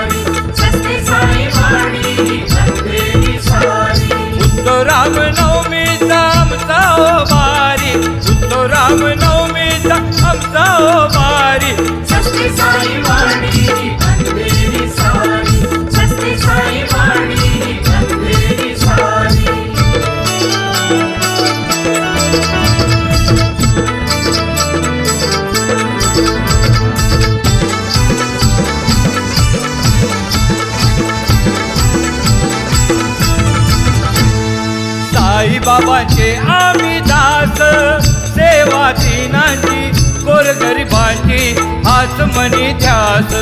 सारी सस्ते साई वाणी अंधेरी सारी उत्तो राम नवमीचा आमचा हो बारी उत्तो राम नवमीचा आमचा हो बारी सस्ते साई वाणी अंधेरी सारी सस्ते साई वाणी अंधेरी सारी साई बाबांचे आम्ही दास सेवा दिनाची गोरगरिबांची हाच मनी ध्यास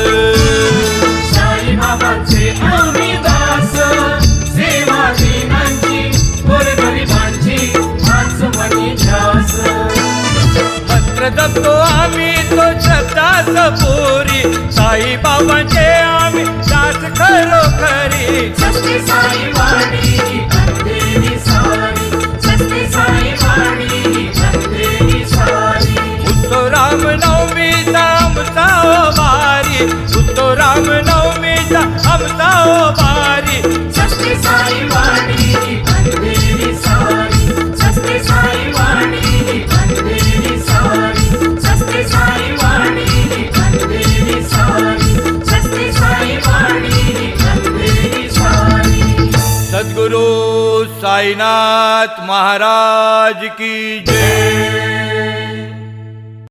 साई बाबांचे आम्ही दास सेवा दिनांची गोरगरिबांची हाच मनी ध्यास मंत्र जपतो आम्ही तो श्रद्धाच पुरी साई बाबांचे आम्ही दास खरोखरी सस्ते साई वाणी अंधेरी सारी उत्साहो भारी सस्ते साई वाणी अंधेरी सारी सस्ते साई वाणी अंधेरी सारी सस्ते साई वाणी अंधेरी सारी सस्ते साई वाणी अंधेरी सारी सद्गुरु साईनाथ महाराज की जय.